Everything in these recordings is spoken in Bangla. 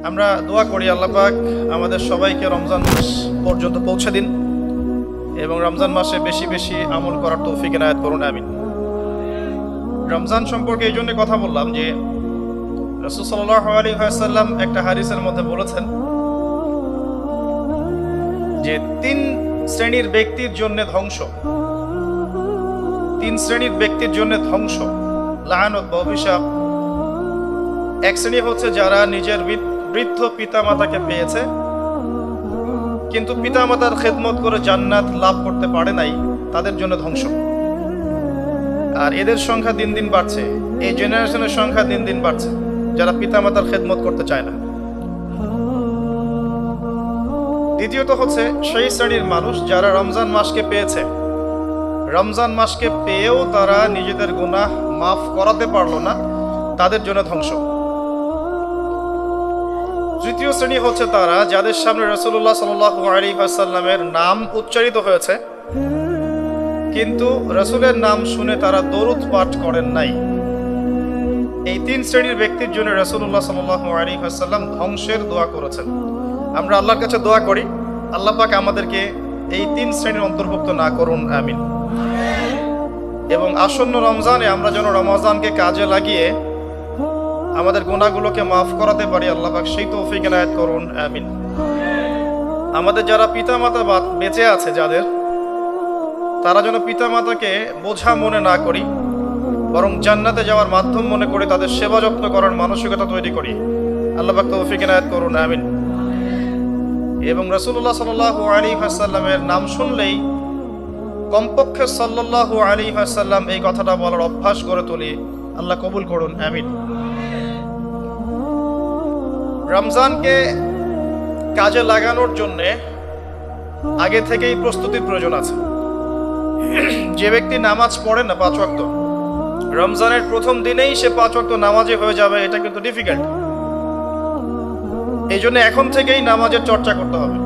আমরা দোয়া করি আল্লাহ পাক আমাদের সবাইকে রমজান মাস পর্যন্ত পৌঁছে দিন এবং রমজান মাসে বেশি বেশি আমল করার তৌফিক এনায়েত করুন, আমিন। রমজান সম্পর্কে এই জন্য কথা বললাম যে রাসূল সাল্লাল্লাহু আলাইহি ওয়াসাল্লাম একটা হাদিসের মধ্যে বলেছেন যে তিন শ্রেণীর ব্যক্তির জন্য ধ্বংস, তিন শ্রেণীর ব্যক্তির জন্য ধ্বংস, লাআনত বা অভিশাপ। এক শ্রেণী হচ্ছে যারা নিজের বৃদ্ধ পিতামাতাকে পেয়েছে কিন্তু পিতামাতার খেদমত করে জান্নাত লাভ করতে পারে নাই, তাদের জন্য ধ্বংস। আর এদের সংখ্যা দিন দিন বাড়ছে, এই জেনারেশনের সংখ্যা দিন দিন বাড়ছে যারা পিতামাতার খেদমত করতে চায় না। দ্বিতীয়ত হচ্ছে সেই শ্রেণীর মানুষ যারা রমজান মাসকে পেয়েছে, রমজান মাসকে পেয়েও তারা নিজেদের গুনাহ মাফ করাতে পারলো না, তাদের জন্য ধ্বংস। তৃতীয় শ্রেণী হচ্ছে তারা যাদের সামনে রাসূলুল্লাহ সাল্লাল্লাহু আলাইহি ওয়াসাল্লামের নাম উচ্চারিত হয়েছে কিন্তু রাসূলের নাম শুনে তারা দরুদ পাঠ করেন নাই। এই তিন শ্রেণীর ব্যক্তির জন্য রাসূলুল্লাহ সাল্লাল্লাহু আলাইহি ওয়াসাল্লাম ধ্বংসের দোয়া করেছেন। আমরা আল্লাহর কাছে দোয়া করি আল্লাহ পাক আমাদেরকে এই তিন শ্রেণীর অন্তর্ভুক্ত না করুন, আমিন। এবং আসন্ন রমজানে আমরা যেন রমজানকে কাজে লাগিয়ে আমাদের গুনাহগুলোকে মাফ করাতে পারি, আল্লাহ পাক সেই তৌফিক এনায়েত করুন, আমিন। আমাদের যারা পিতামাতা বেঁচে আছে যাদের, তারা যেন পিতামাতাকে বোঝা মনে না করি, বরং জান্নাতে যাওয়ার মাধ্যম মনে করে তাদের সেবা যত্ন করার মানসিকতা তৈরি করি, আল্লাহ পাক তৌফিক এনায়েত করুন, আমিন। এবং রাসূলুল্লাহ সাল্লাল্লাহু আলাইহি ওয়াসাল্লামের নাম শুনলেই কমপক্ষে সাল্লাল্লাহু আলাইহি ওয়াসাল্লাম এই কথাটা বলার অভ্যাস গড়ে তুলি, আল্লাহ কবুল করুন, আমিন। রমজানকে কাজে লাগানোর জন্য আগে থেকেই প্রস্তুতির প্রয়োজন আছে। যে ব্যক্তি নামাজ পড়ে না 5 ওয়াক্ত, রমজানের প্রথম দিনেই সে 5 ওয়াক্ত নামাজি হয়ে যাবে, এটা কিন্তু ডিফিকাল্ট। এই জন্য এখন থেকেই নামাজের চর্চা করতে হবে।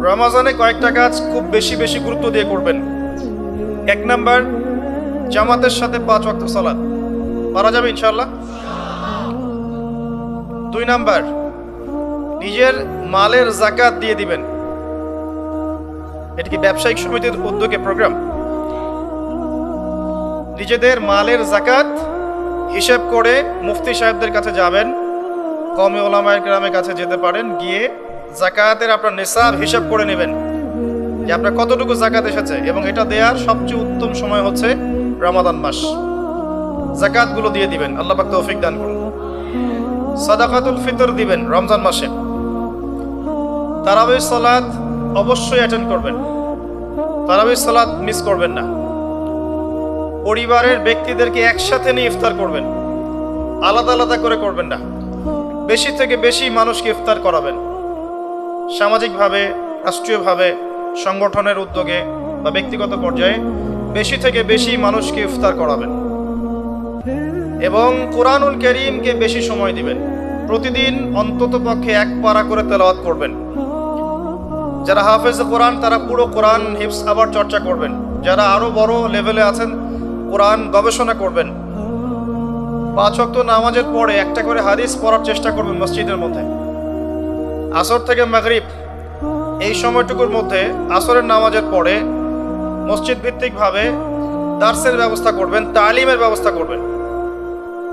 রমজানে কয়েকটা কাজ খুব বেশি বেশি গুরুত্ব দিয়ে করবেন। 1 নাম্বার, জামাতের সাথে 5 ওয়াক্ত সালাত পারা যাবে ইনশাআল্লাহ। 2 নাম্বার, নিজের মালের যাকাত দিয়ে দিবেন। এটা কি ব্যবসায়িক সমিতির উদ্যোগে প্রোগ্রাম? নিজেদের মালের যাকাত হিসাব করে মুফতি সাহেবদের কাছে যাবেন, কওমি উলামায়ে কেরামের কাছে যেতে পারেন, গিয়ে যাকাতের আপনার নিসাব হিসাব করে নেবেন যে আপনার কতটুকু যাকাত এসেছে। এবং এটা দেওয়ার সবচেয়ে উত্তম সময় হচ্ছে রমাদান মাস। যাকাতগুলো দিয়ে দিবেন, আল্লাহ পাক তৌফিক দান করুন। সাদাকাতুল ফিতর দিবেন রমজান মাসে। তারাবির সালাত অবশ্যই অ্যাটেন্ড করবেন, তারাবির সালাত মিস করবেন না। পরিবারের ব্যক্তিদেরকে একসাথে নিয়ে ইফতার করবেন, আলাদা আলাদা করে করবেন না। বেশি থেকে বেশি মানুষকে ইফতার করাবেন। সামাজিকভাবে, রাষ্ট্রীয়ভাবে, সংগঠনের উদ্যোগে বা ব্যক্তিগত পর্যায়ে বেশি থেকে বেশি মানুষকে ইফতার করাবেন। এবং কোরআনুল কারীমকে বেশি সময় দিবেন। প্রতিদিন অন্তত পক্ষে 1 পারা করে তেলাওয়াত করবেন। যারা হাফেজ কোরআন তারা পুরো কোরআন হিফজ আবার চর্চা করবেন। যারা আরো বড় লেভেলে আছেন কোরআন গবেষণা করবেন। 5 ওয়াক্ত নামাজের পরে একটা করে হাদিস পড়ার চেষ্টা করবেন মসজিদের মধ্যে। আসর থেকে মাগরিব এই সময়টুকুর মধ্যে, আসরের নামাজের পরে মসজিদ ভিত্তিকভাবে দার্সের ব্যবস্থা করবেন, তালিমের ব্যবস্থা করবেন।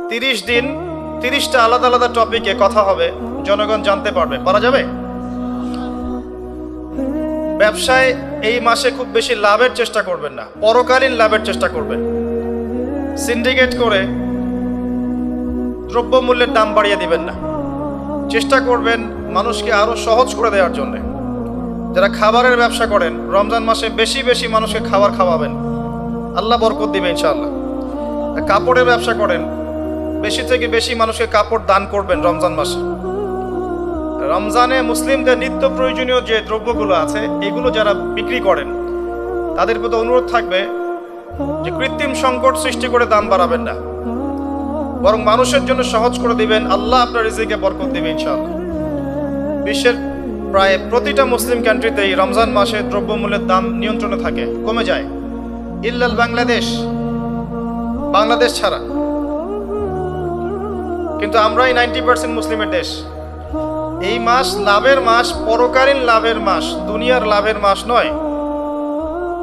30 দিন 30টা আলাদা আলাদা টপিকে কথা হবে, জনগণ জানতে পারবে। পারা যাবে? ব্যবসায় এই মাসে খুব বেশি লাভের চেষ্টা করবেন না, পরকালীন লাভের চেষ্টা করবেন। সিন্ডিকেট করে দ্রব্যমূল্যের দাম বাড়িয়ে দিবেন না। চেষ্টা করবেন মানুষকে আরো সহজ করে দেওয়ার জন্য। যারা খাবারের ব্যবসা করেন রমজান মাসে বেশি বেশি মানুষকে খাবার খাওয়াবেন, আল্লাহ বরকত দিবে ইনশাআল্লাহ। কাপড়ের ব্যবসা করেন, বেশি থেকে বেশি মানুষকে কাপড় দান করবেন রমজান মাসে। রমজানে মুসলিমদের নিত্য প্রয়োজনীয় যে দ্রব্যগুলো আছে এগুলো যারা বিক্রি করেন তাদের প্রতি অনুরোধ থাকবে যে কৃত্রিম সংকট সৃষ্টি করে দাম বাড়াবেন না, বরং মানুষের জন্য সহজ করে দিবেন। আল্লাহ আপনার রিজিকে বরকত দিবে ইনশাআল্লাহ। বিশ্বের প্রায় প্রতিটা মুসলিম কান্ট্রিতেই রমজান মাসে দ্রব্যমূল্যের দাম নিয়ন্ত্রণে থাকে, কমে যায়, ইল্লাল বাংলাদেশ ছাড়া। কিন্তু আমরাই 90% মুসলিমের দেশ, এই মাস লাভের মাস, পরকালীন লাভের মাস, দুনিয়ার লাভের মাস নয়।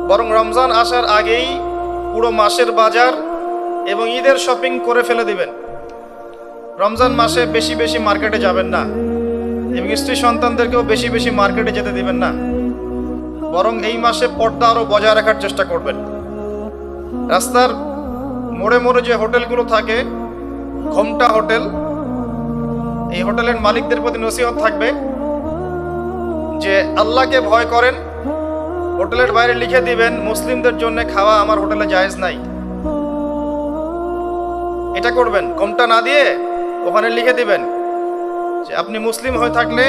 বরং রমজান আসার আগেই পুরো মাসের বাজার এবং ঈদের শপিং করে ফেলে দিবেন। রমজান মাসে বেশি বেশি মার্কেটে যাবেন না, এবং স্ত্রী সন্তানদেরকেও বেশি বেশি মার্কেটে যেতে দিবেন না। বরং এই মাসে পর্দা আরও বজায় রাখার চেষ্টা করবেন। রাস্তার মোড়ে মোড়ে যে হোটেলগুলো থাকে, ঘোমটা হোটেল, এই হোটেলের মালিকদের প্রতি নসিহত থাকবে যে আল্লাহকে ভয় করেন। হোটেলের বাইরে লিখে দিবেন, মুসলিমদের জন্য খাওয়া আমার হোটেলে জায়েজ নাই। এটা করবেন, ঘোমটা না দিয়ে ওখানে লিখে দিবেন যে আপনি মুসলিম হয়ে থাকলে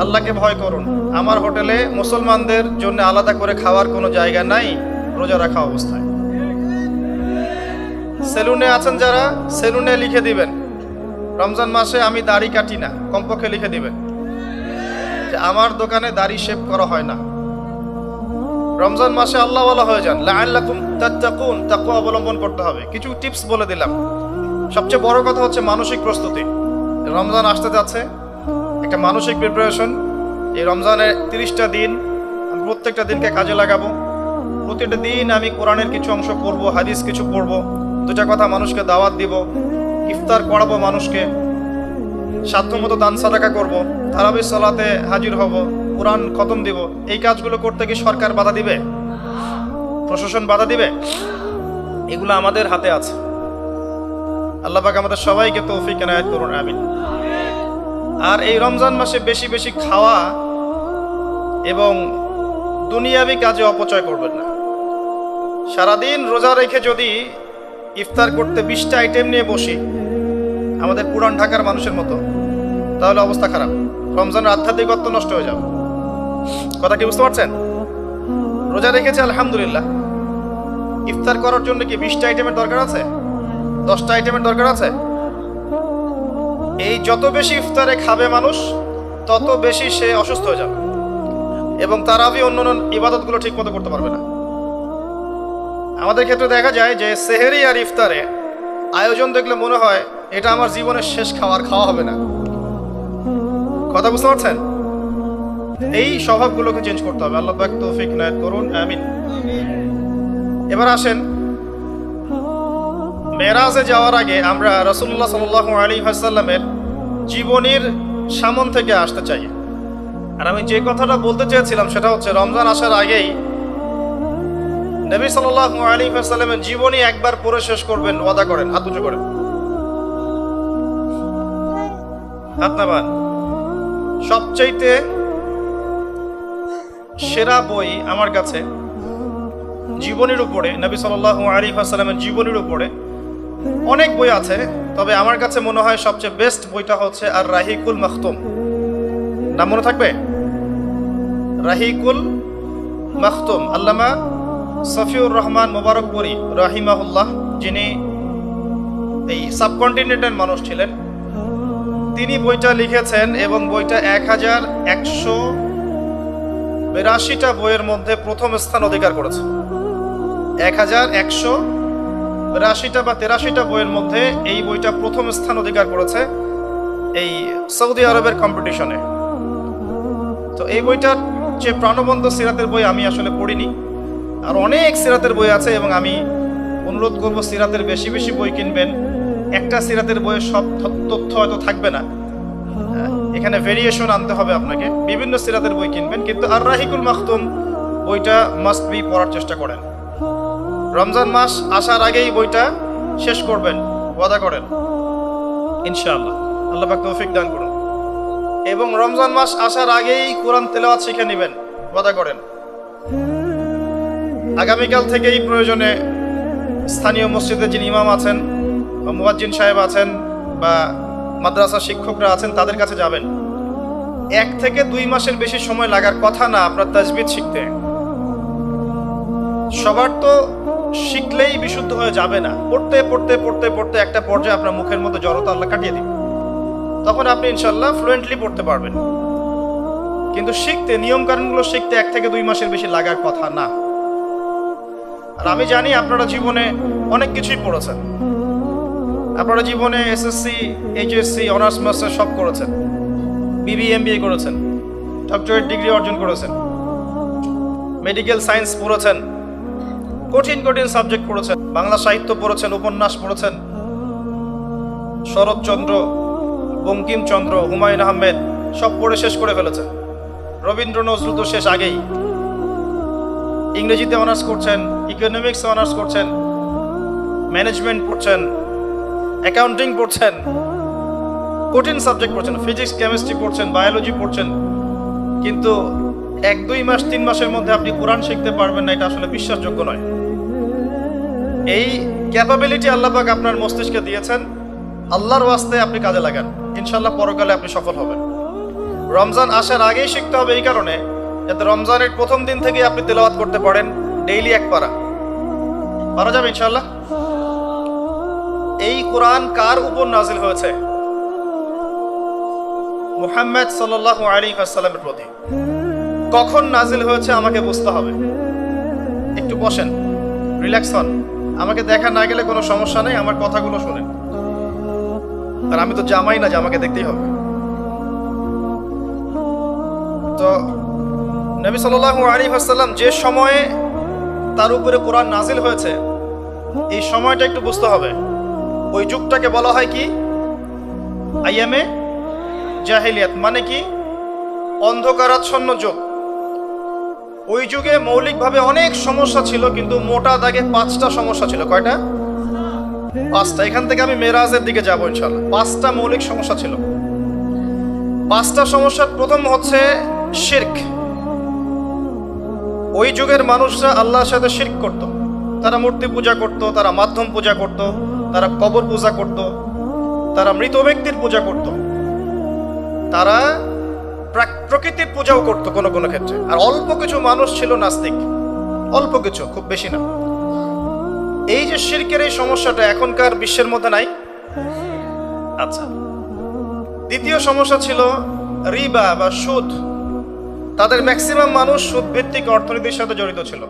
আল্লাহকে ভয় করুন, আমার হোটেলে মুসলমানদের জন্য আলাদা করে খাওয়ার কোনো জায়গা নাই রোজা রাখা অবস্থায়। সেলুনে আছেন যারা, সেলুনে লিখে দিবেন রমজান মাসে আমি দাড়ি কাটি না, কমপক্ষে লিখে দিবেন যে আমার দোকানে দাড়ি শেভ করা হয় না। রমজান মাসে আল্লাহওয়ালা হয়ে যান, লাআল্লাকুম তাত্তাকুন, তাকওয়া অবলম্বন করতে হবে। কিছু টিপস বলে দিলাম। সবচেয়ে বড় কথা হচ্ছে মানসিক প্রস্তুতি। রমজান আসতে যাচ্ছে, একটা মানসিক প্রিপারেশন। এই রমজানের 30টা দিন আমি প্রত্যেকটা দিনকে কাজে লাগাবো। প্রতিটা দিন আমি কোরআনের কিছু অংশ পড়বো, হাদিস কিছু পড়বো, দুটা কথা মানুষকে দাওয়াত দিব, ইফতার করাবো মানুষকে, সাধ্যমতো দান সাদাকা করবো, তারাবির সালাতে হাজির হব, কোরআন খতম দিব। এই কাজগুলো করতে কি সরকার বাধা দিবে? প্রশাসন বাধা দিবে? এগুলো আমাদের হাতে আছে। আল্লাহ পাক আমাদের সবাইকে তৌফিক এনায়েত করুন, আমিন। আর এই রমজান মাসে বেশি বেশি খাওয়া এবং দুনিয়াবি কাজে অপচয় করবেন না। সারাদিন রোজা রেখে যদি ইফতার করতে 20টা আইটেম নিয়ে বসি আমাদের পুরান ঢাকার মানুষের মতো, তাহলে অবস্থা খারাপ। রমজানের আধ্যাত্মিকত্ব নষ্ট হয়ে যাবে। কথা কি বুঝতে পারছেন? রোজা রেখেছে আলহামদুলিল্লাহ, ইফতার করার জন্য কি 20টা আইটেমের দরকার আছে? 10টা আইটেমের দরকার আছে? এই যত বেশি ইফতারে খাবে মানুষ, তত বেশি সে অসুস্থ হয়ে যাবে এবং তারাবি অন্যান্য ইবাদতগুলো ঠিক মতো করতে পারবে না। আমাদের ক্ষেত্রে দেখা যায় যে সেহেরি আর ইফতারে আয়োজন দেখলে মনে হয় এটা আমার জীবনের শেষ খাওয়া হবে না। কথা বুঝতে পারছেন? এই স্বভাবগুলোকে চেঞ্জ করতে হবে। আল্লাহ পাক তৌফিক এনায়েত করুন, আমিন। এবার আসেন, মেরাজে যাওয়ার আগে আমরা রাসূলুল্লাহ সাল্লাল্লাহু আলাইহি ওয়াসাল্লামের জীবনীর সামন থেকে আসতে চাই। আর আমি যে কথাটা বলতে চেয়েছিলাম সেটা হচ্ছে রমজান আসার আগেই নবী সাল্লাল্লাহু আলাইহি ওয়াসাল্লামের জীবনী একবার পড়ে শেষ করবেন, ওয়াদা করেন। হাত উঁচু করেন, হাত নামান। সবচাইতে সেরা বই আমার কাছে জীবনীর উপরে, নবী সাল্লাল্লাহু আলাইহি ওয়াসাল্লামের জীবনীর উপরে অনেক বই আছে, তবে আমার কাছে মনে হয় সবচেয়ে বেস্ট বইটা হচ্ছে আর রাহিকুল মাখতুম। নাম মনে থাকবে? রাহিকুল মাখতুম, আল্লামা সফিউর রহমান মোবারকপুরি রাহিমাহুল্লাহ, যিনি এই সাবকন্টিনেন্টের মানুষ ছিলেন, তিনি বইটা লিখেছেন এবং বইটা 1182টা বইয়ের মধ্যে প্রথম স্থান অধিকার করেছে। 1182টা বা 83টা বইয়ের মধ্যে এই বইটা প্রথম স্থান অধিকার করেছে এই সৌদি আরবের কম্পিটিশনে। তো এই বইটার যে প্রাণবন্ত সিরাতের বই আমি আসলে পড়িনি, আর অনেক সিরাতের বই আছে এবং আমি অনুরোধ করব সিরাতের বেশি বেশি বই কিনবেন। একটা সিরাতের বইয়ে সব তথ্য হয়তো থাকবে না, এখানে ভেরিয়েশন আনতে হবে আপনাকে। বিভিন্ন সিরাতের বই কিনবেন, কিন্তু আর রাহিকুল মাখতুম বইটা মাস্ট বি পড়ার চেষ্টা করেন। রমজান মাস আসার আগেই বইটা শেষ করবেন, ওয়াদা করেন ইনশাআল্লাহ। আল্লাহ পাক তৌফিক দান করুন। এবং রমজান মাস আসার আগেই কোরআন তেলাওয়াত শিখে নেবেন, ওয়াদা করেন। আগামীকাল থেকেই প্রয়োজনে স্থানীয় মসজিদে যিনি ইমাম আছেন বা মুয়াজ্জিন সাহেব আছেন বা মাদ্রাসা শিক্ষকরা আছেন, তাদের কাছে যাবেন। 1 থেকে 2 মাসের বেশি সময় লাগার কথা না আপনার তাজবিদ শিখতে। সবার তো শিখলেই বিশুদ্ধ হয়ে যাবে না। পড়তে পড়তে পড়তে পড়তে একটা পর্যায়ে আপনার মুখের মধ্যে জড়তা আল্লাহ কাটিয়ে দিবে, তখন আপনি ইনশাল্লাহ ফ্লুয়েন্টলি পড়তে পারবেন। কিন্তু শিখতে, নিয়মকানুনগুলো শিখতে 1 থেকে 2 মাসের বেশি লাগার কথা না। আর আমি জানি আপনারা জীবনে অনেক কিছুই পড়েছেন, আপনারা জীবনে এসএসসি, এইচএসসি, অনার্স মাস্টার সব করেছেন, বিবি, এমবিএ করেছেন, ডক্টরেট ডিগ্রি অর্জন করেছেন, মেডিকেল সায়েন্স পড়েছেন, কঠিন কঠিন সাবজেক্ট পড়েছেন, বাংলা সাহিত্য পড়েছেন, উপন্যাস পড়েছেন, শরৎচন্দ্র, বঙ্কিমচন্দ্র, হুমায়ুন আহমেদ সব পড়ে শেষ করে ফেলেছেন। রবীন্দ্র নজরুল তো শেষ আগেই। ইংরেজিতে অনার্স করছেন, ইকোনমিক্সে অনার্স করছেন, ম্যানেজমেন্ট পড়ছেন, অ্যাকাউন্টিং পড়ছেন, কঠিন সাবজেক্ট পড়ছেন, ফিজিক্স, কেমিস্ট্রি পড়ছেন, বায়োলজি পড়ছেন, কিন্তু 1-2 মাস 3 মাসের মধ্যে আপনি কোরআন শিখতে পারবেন না, এটা আসলে বিশ্বাসযোগ্য নয়। এই ক্যাপাবিলিটি আল্লাহ পাক আপনার মস্তিষ্কে দিয়েছেন, আল্লাহর ওয়াস্তে আপনি কাজে লাগান, ইনশাআল্লাহ পরকালে আপনি সফল হবেন। রমজান আসার আগেই শিখতে হবে এই কারণে, যাতে রমজানের প্রথম দিন থেকে আপনি তেলাওয়াত করতে পারেন, ডেইলি 1 পারা। পারা যাবে ইনশাআল্লাহ? এই কোরআন কার উপর নাজিল হয়েছে? মুহাম্মদ সাল্লাল্লাহু আলাইহি ওয়াসাল্লামের প্রতি। কখন নাজিল হয়েছে আমাকে বুঝতে হবে। একটু বসেন, রিল্যাক্স হন, আমাকে দেখা না গেলে কোনো সমস্যা নেই, আমার কথাগুলো শুনেন। আর আমি তো জামাই না যে আমাকে দেখতেই হবে। তো নবী সাল্লাল্লাহু আলাইহি ওয়াসাল্লাম যে সময়ে তার উপরে কোরআন নাজিল হয়েছে, এই সময়টা একটু বুঝতে হবে। ওই যুগটাকে বলা হয় কি? আইয়ামে জাহিলিয়াত, মানে কি? অন্ধকারাচ্ছন্ন যুগ। ওই যুগে মৌলিকভাবে অনেক সমস্যা ছিল, কিন্তু মোটা দাগে 5টা সমস্যা ছিল। কয়টা? 5টা। এখান থেকে আমি মেরাজের দিকে যাবো ইনশাআল্লাহ। 5টা মৌলিক সমস্যা ছিল। 5টা সমস্যার প্রথম হচ্ছে শিরক। ওই যুগের মানুষরা আল্লাহর সাথে শিরক করত। তারা মূর্তি পূজা করত, তারা মাধ্যম পূজা করত, তারা কবর পূজা করত, তারা মৃত ব্যক্তির পূজা করত, তারা প্রকৃতির পূজাও করত কোনো কোনো ক্ষেত্রে। আর অল্প কিছু মানুষ ছিল নাস্তিক, অল্প কিছু, খুব বেশি না। এই যে শিরকের এই সমস্যাটা এখনকার বিশ্বের মধ্যে নাই। আচ্ছা, দ্বিতীয় সমস্যা ছিল রিবা বা সুদ। তাদের ম্যাক্সিমাম মানুষ সুদ ভিত্তিক অর্থনীতির সাথে জড়িত ছিল।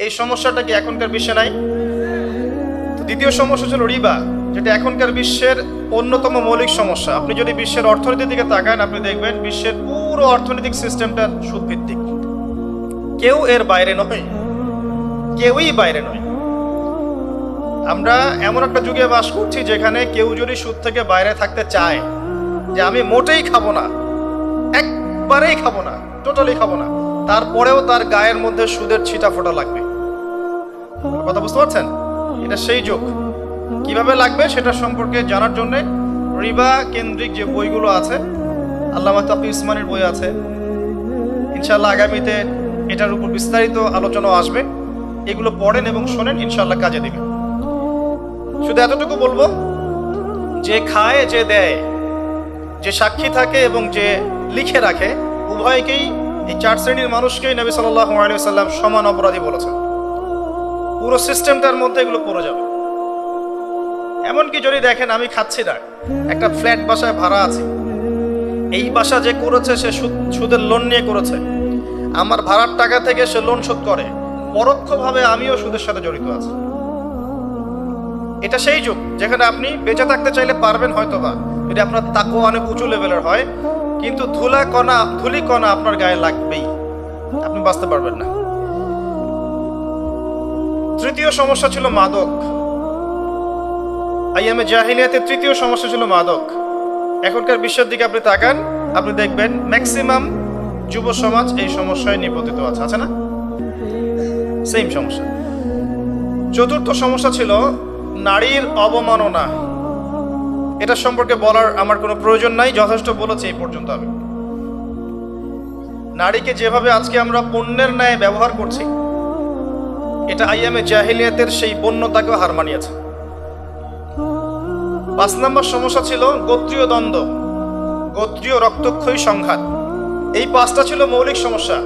এই সমস্যাটা কি এখনকার বিশ্বে নাই? তো দ্বিতীয় সমস্যা ছিল রিবা, যেটা এখনকার বিশ্বের অন্যতম মৌলিক সমস্যা। আপনি যদি বিশ্বের অর্থনীতির দিকে তাকান, আপনি দেখবেন বিশ্বের পুরো অর্থনৈতিক সিস্টেমটা সুদ ভিত্তিক। কেউ এর বাইরে নয়, কেউই বাইরে নয়। আমরা এমন একটা যুগে বাস করছি যেখানে কেউ যদি সুদ থেকে বাইরে থাকতে চায়, যে আমি মোটেই খাবো না, একবারেই খাবো না, টোটালি খাবো না, তারপরেও তার গায়ের মধ্যে সুদের ছিটা ফোটা লাগবে। কথা বুঝতে পারছেন? এটা সেই যুগ। কিভাবে লাগবে সেটা সম্পর্কে জানার জন্য রিবা কেন্দ্রিক যে বইগুলো আছে, আল্লামা তাকি উসমানীর বই আছে, ইনশাআল্লাহ আগামীতে এটার উপর বিস্তারিত আলোচনা আসবে। এগুলো পড়েন এবং শোনেন, ইনশাআল্লাহ কাজে দিবে। শুধু এতটুকু বলবো, যে খায়, যে দেয়, যে সাক্ষী থাকে এবং যে লিখে রাখে, উভয়কেই, এই 4 শ্রেণীর মানুষকেই নবী সাল্লাল্লাহু আলাইহি ওয়াসাল্লাম সমান অপরাধী বলেছেন। পুরো সিস্টেমটার মধ্যে এগুলো পড়ে যাবে। এমনকি যদি দেখেন আমি খাচ্ছি না, একটা ফ্ল্যাট বাসায় ভাড়া আছে, এই বাসা যে করেছে সে সুদের লোন নিয়ে করেছে, আমার ভাড়ার টাকা থেকে সে লোন শোধ করে, পরোক্ষভাবে আমিও সুদের সাথে জড়িত আছি। এটা সেই যুগ যেখানে আপনি বেঁচে থাকতে চাইলে পারবেন হয়তোবা, যদি আপনার তাকওয়া অনেক উঁচু লেভেলের হয়, কিন্তু ধুলি কণা আপনার গায়ে লাগবেই, আপনি বাঁচতে পারবেন না। তৃতীয় সমস্যা ছিল মাদক। আইয়ামে জাহিলিয়াতের তৃতীয় সমস্যা ছিল মাদক। এখনকার বিশ্বের দিকে আপনি তাকান, আপনি দেখবেন ম্যাক্সিমাম যুব সমাজ এই সমস্যায় নিপতিত আছে, আছে না? সেম সমস্যা। চতুর্থ সমস্যা ছিল নারীর অবমাননা। এটা সম্পর্কে বলার আমার কোনো প্রয়োজন নাই, যথেষ্ট বলেছি এই পর্যন্ত আমি। নারীকে যেভাবে আজকে আমরা পণ্যের ন্যায় ব্যবহার করছি, এটা আইয়ামে জাহিলিয়াতের সেই বন্যতাকেও হার মানিয়েছে। 5 নম্বর সমস্যা ছিল গোত্রীয় দ্বন্দ্ব, গোত্রীয় রক্তক্ষয়ী সংঘাত। এই 5টা ছিল মৌলিক সমস্যা।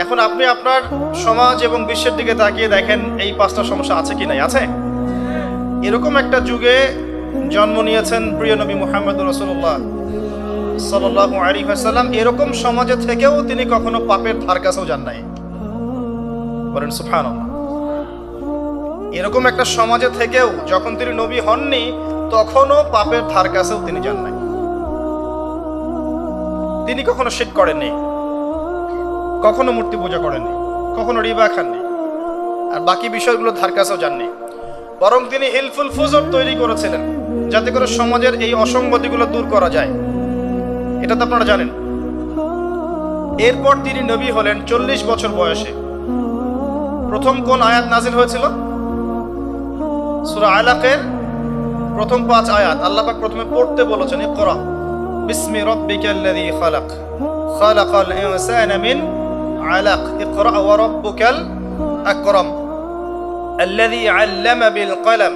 এখন আপনি আপনার সমাজ এবং বিশ্বের দিকে তাকিয়ে দেখেন এই 5টা সমস্যা আছে কি নাই? আছে। এরকম একটা যুগে জন্ম নিয়েছেন প্রিয় নবী মুহাম্মদ রাসূলুল্লাহ সাল্লাল্লাহু আলাইহি ওয়াসাল্লাম। এরকম সমাজে থেকেও তিনি কখনো পাপের ধার কাছেও যান নাই। বলেন সুবহানাল্লাহ। এরকম একটা সমাজে থেকেও যখন তিনি নবী হননি, তখনও পাপের ধার কাছেও তিনি যান নাই। তিনি কখনো শিরক করেননি, কখনো মূর্তি পূজা করেননি, কখনো রিবা খাননি, আর বাকি বিষয়গুলো ধার কাছেও যাননি। বরং তিনি হিলফুল ফুজর তৈরি করেছিলেন যাতে করে সমাজের এই অসঙ্গতিগুলো দূর করা যায়। এটা তো আপনারা জানেন। এরপর তিনি নবী হলেন 40 বছর বয়সে। প্রথম কোন আয়াত নাজিল হয়েছিল? সূরা আলাকের প্রথম 5 আয়াত আল্লাহ পাক প্রথমে পড়তে বলেছেন, ইকরা বিসমি রাব্বিকাল্লাযী খালাক খালাকাল ইনসানা মিন আলাক ইকরা ওয়া রাব্বুকাল আকরাম আল্লাযী আল্লামা বিল কলম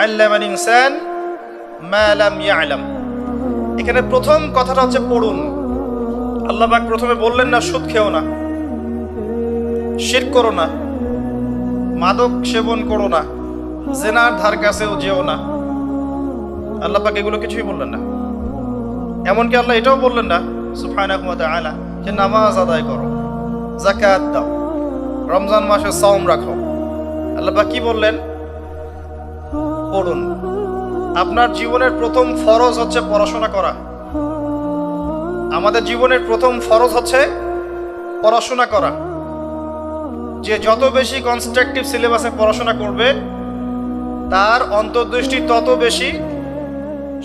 আল্লামাল ইনসান মা লাম ইয়ালাম। এখানে প্রথম কথাটা হচ্ছে পড়ুন। আল্লাহ পাক প্রথমে বললেন না সুদ খেও না, শিরক করো না, মাদক সেবন করো না, জিনার ধার কাছেও যেও না। আল্লাহ পাক এগুলো কিছুই বললেন না। এমনকি আল্লাহ এটাও বললেন না সুবহানাহু ওয়া তাআলা যে নামাজ আদায় করো, যাকাত দাও, রমজান মাসে সাওম রাখো। আল্লাহ পাক কি বললেন? পড়ুন। আপনার জীবনের প্রথম ফরজ হচ্ছে পড়াশোনা করা। আমাদের জীবনের প্রথম ফরজ হচ্ছে পড়াশোনা করা। যে যত বেশি কনস্ট্রাকটিভ সিলেবাসে পড়াশোনা করবে তার অন্তর্দৃষ্টি তত বেশি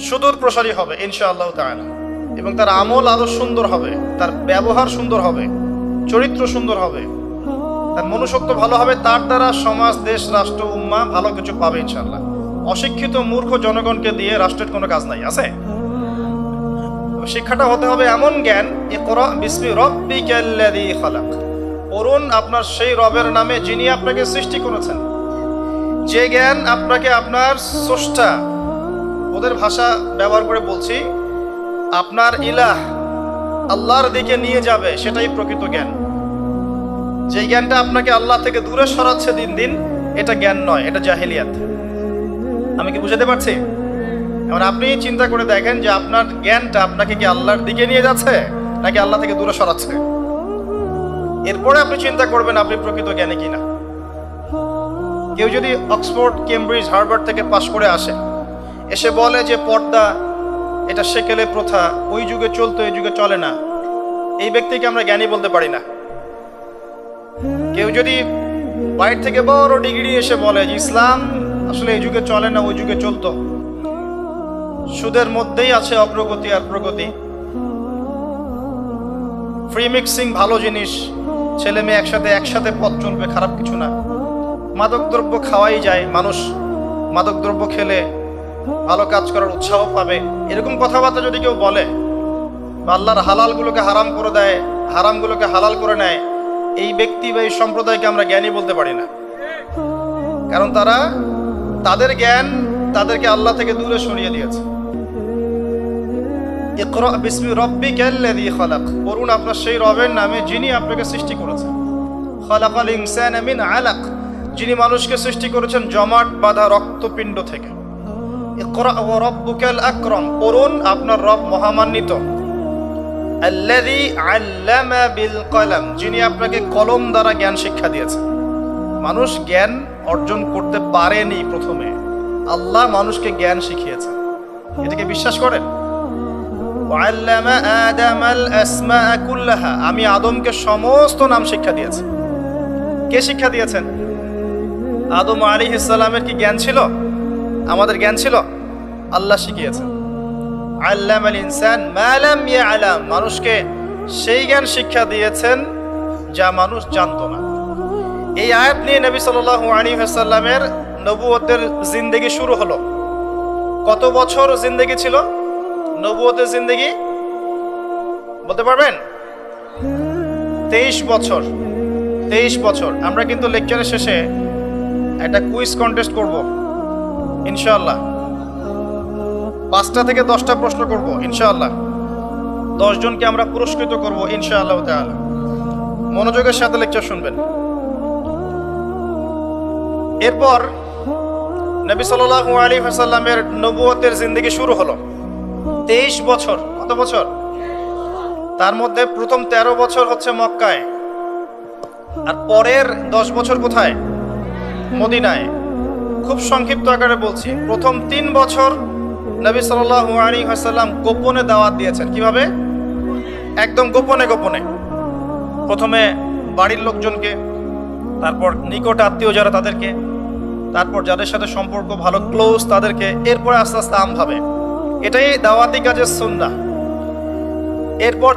সুদূর প্রসারী হবে ইনশাআল্লাহ তাআলা, এবং তার আমল আরো সুন্দর হবে, তার ব্যবহার সুন্দর হবে, চরিত্র সুন্দর হবে, তার মনুষ্যত্ব ভালো হবে। তার দ্বারা সমাজ, দেশ, রাষ্ট্র, উম্মাহ ভালো কিছু পাবে ইনশাআল্লাহ। অশিক্ষিত মূর্খ জনগণকে দিয়ে রাষ্ট্রের কোনো কাজ নাই, আছে? শিক্ষাটা হতে হবে এমন জ্ঞান, ইকরা বিসমি রাব্বিকাল্লাযী খালাক, পড়ুন আপনার সেই রবের নামে যিনি আপনাকে সৃষ্টি করেছেন। যে জ্ঞান আপনাকে আপনার স্রষ্টা, ওদের ভাষা ব্যবহার করে বলছি, আপনার ইলাহ আল্লাহর দিকে নিয়ে যাবে, সেটাই প্রকৃত জ্ঞান। যে জ্ঞানটা আপনাকে আল্লাহ থেকে দূরে সরাচ্ছে দিন দিন, এটা জ্ঞান নয়, এটা জাহেলিয়াত। আমি কি বুঝাতে পারছি? এখন আপনি চিন্তা করে দেখেন যে আপনার জ্ঞানটা আপনাকে কি আল্লাহর দিকে নিয়ে যাচ্ছে নাকি আল্লাহ থেকে দূরে সরাচ্ছে। এরপরে আপনি চিন্তা করবেন আপনি প্রকৃত জ্ঞানী কিনা। কেউ যদি অক্সফোর্ড, কেমব্রিজ, হার্ভার্ড থেকে পাশ করে আসে, এসে বলে যে পর্দা এটা সেকেলে প্রথা, ওই যুগে চলতো, এই যুগে চলে না, এই ব্যক্তিকে আমরা জ্ঞানী বলতে পারি না। কেউ যদি বাইরে থেকে বড় ডিগ্রি এসে বলে যে ইসলাম আসলে এই যুগে চলে না, ওই যুগে চলতো, সুদের মধ্যেই আছে অগ্রগতি আর প্রগতি, ফ্রি মিক্সিং ভালো জিনিস, ছেলে মেয়ে একসাথে পথ চলবে, খারাপ কিছু না, মাদক দ্রব্য খাওয়াই যায়, মানুষ মাদক দ্রব্য খেলে ভালো কাজ করার উৎসাহ পাবে, এরকম কথাবার্তা যদি কেউ বলে, বা আল্লাহর হালালগুলোকে হারাম করে দেয়, হারামগুলোকে হালাল করে নেয়, এই ব্যক্তি বা এই সম্প্রদায়কে আমরা জ্ঞানী বলতে পারি না। কারণ তাদের জ্ঞান তাদেরকে আল্লাহ থেকে দূরে সরিয়ে দিয়েছে। ইকরা বিসমি রাব্বিকাল্লাযী খালাক, পড়ুন আপনার সেই রবের নামে যিনি আপনাকে সৃষ্টি করেছেন। খালাকাল ইনসানা মিন আলাক, যিনি মানুষকে সৃষ্টি করেছেন জমাট বাঁধা রক্তপিণ্ড থেকে। ইকরা ওয়া রাব্বুকাল আকরাম, পড়ুন আপনার রব মহামান্বিত। আল্লাযী আল্লামা বিল কলম, যিনি আপনাকে কলম দ্বারা জ্ঞান শিক্ষা দিয়েছেন। মানুষ জ্ঞান অর্জন করতে পারেনি, প্রথমে আল্লাহ মানুষকে জ্ঞান শিখিয়েছেন। এটাকে বিশ্বাস করেন? ওয়াল্লামা আদামাল আসমাআ কুল্লাহা, আমি আদমকে সমস্ত নাম শিক্ষা দিয়েছি। কে শিক্ষা দিয়েছেন? আদম আলাইহিস সালামের কি জ্ঞান ছিল? আমাদের জ্ঞান ছিল? আল্লাহ শিখিয়েছেন। আল্লামাল ইনসান মা লাম ইয়ালাম, মানুষকে সেই জ্ঞান শিক্ষা দিয়েছেন যা মানুষ জানতো না। এই আয়াত নিয়ে নবী সাল্লাল্লাহু আলাইহি ওয়াসাল্লামের নবুয়তের জিন্দেগি শুরু হলো। কত বছর জিন্দেগি ছিল নবুয়তের জিন্দেগি? বলতে পারবেন? 23 বছর। 23 বছর। আমরা কিন্তু লেকচারের শেষে একটা কুইজ কন্টেস্ট করব ইনশাআল্লাহ। 5টা থেকে 10টা প্রশ্ন করব ইনশাআল্লাহ। 10 জনকে আমরা পুরস্কৃত করব ইনশাআল্লাহ তাআলা। মনোযোগের সাথে লেকচার শুনবেন। এরপর নবী সাল্লাল্লাহু আলাইহি ওয়াসাল্লামের নবুয়তের জিন্দেগি শুরু হলো। 23 বছর। কত বছর? তার মধ্যে প্রথম 13 বছর হচ্ছে মক্কায়, আর পরের 10 বছর কোথায়? মদিনায়। খুব সংক্ষিপ্ত আকারে বলছি, প্রথম 3 বছর নবী সাল্লাল্লাহু আলাইহি ওয়াসাল্লাম গোপনে দাওয়াত দিয়েছেন। কিভাবে? একদম গোপনে গোপনে। প্রথমে বাড়ির লোকজনকে, তারপর নিকট আত্মীয় যারা তাদেরকে, তারপর যাদের সাথে সম্পর্ক ভালো ক্লোজ তাদেরকে, এরপর আস্তে আস্তে আমভাবে। এটাই দাওয়াতি কাজের সুন্নাহ। এরপর